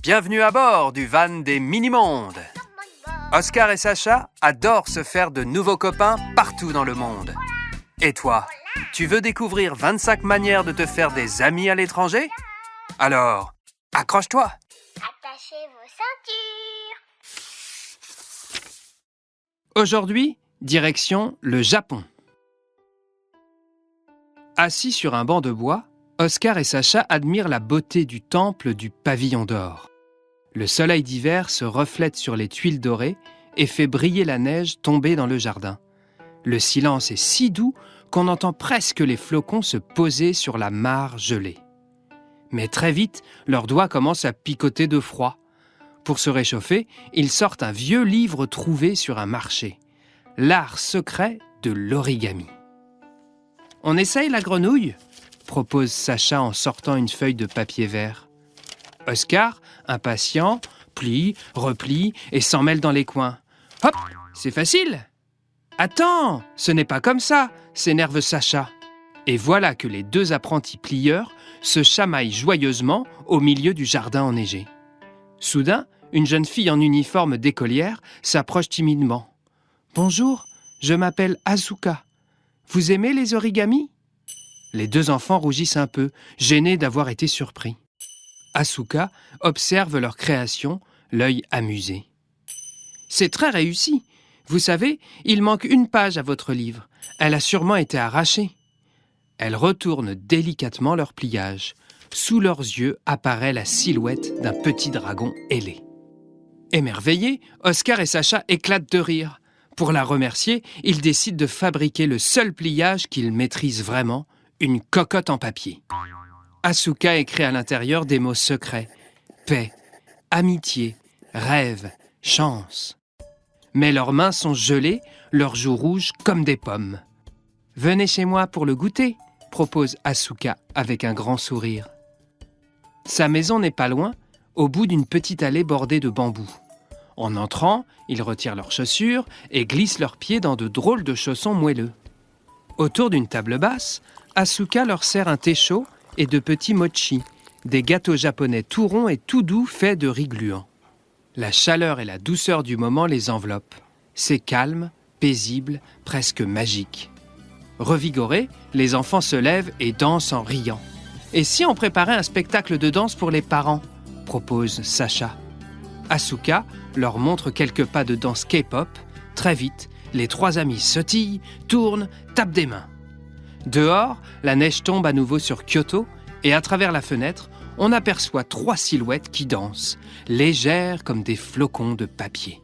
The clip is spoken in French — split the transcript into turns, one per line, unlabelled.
Bienvenue à bord du van des mini-mondes. Oscar et Sacha adorent se faire de nouveaux copains partout dans le monde. Et toi, tu veux découvrir 25 manières de te faire des amis à l'étranger? Alors, accroche-toi!
Attachez vos ceintures.
Aujourd'hui, direction le Japon. Assis sur un banc de bois, Oscar et Sacha admirent la beauté du temple du pavillon d'or. Le soleil d'hiver se reflète sur les tuiles dorées et fait briller la neige tombée dans le jardin. Le silence est si doux qu'on entend presque les flocons se poser sur la mare gelée. Mais très vite, leurs doigts commencent à picoter de froid. Pour se réchauffer, ils sortent un vieux livre trouvé sur un marché. L'art secret de l'origami. « On essaye la grenouille ?» propose Sacha en sortant une feuille de papier vert. Oscar, impatient, plie, replie et s'en mêle dans les coins. « Hop, c'est facile !»« Attends, ce n'est pas comme ça !» s'énerve Sacha. Et voilà que les deux apprentis plieurs se chamaillent joyeusement au milieu du jardin enneigé. Soudain, une jeune fille en uniforme d'écolière s'approche timidement. « Bonjour, je m'appelle Asuka. Vous aimez les origamis ?» Les deux enfants rougissent un peu, gênés d'avoir été surpris. Asuka observe leur création, l'œil amusé. « C'est très réussi. Vous savez, il manque une page à votre livre. Elle a sûrement été arrachée. » Elle retourne délicatement leur pliage. Sous leurs yeux apparaît la silhouette d'un petit dragon ailé. Émerveillés, Oscar et Sacha éclatent de rire. Pour la remercier, ils décident de fabriquer le seul pliage qu'ils maîtrisent vraiment, une cocotte en papier. Asuka écrit à l'intérieur des mots secrets. Paix, amitié, rêve, chance. Mais leurs mains sont gelées, leurs joues rouges comme des pommes. « Venez chez moi pour le goûter », propose Asuka avec un grand sourire. Sa maison n'est pas loin, au bout d'une petite allée bordée de bambous. En entrant, ils retirent leurs chaussures et glissent leurs pieds dans de drôles de chaussons moelleux. Autour d'une table basse, Asuka leur sert un thé chaud et de petits mochi, des gâteaux japonais tout ronds et tout doux faits de riz gluant. La chaleur et la douceur du moment les enveloppent. C'est calme, paisible, presque magique. Revigorés, les enfants se lèvent et dansent en riant. « Et si on préparait un spectacle de danse pour les parents ?» propose Sacha. Asuka leur montre quelques pas de danse K-pop. Très vite, les trois amis sautillent, tournent, tapent des mains. Dehors, la neige tombe à nouveau sur Kyoto et à travers la fenêtre, on aperçoit trois silhouettes qui dansent, légères comme des flocons de papier.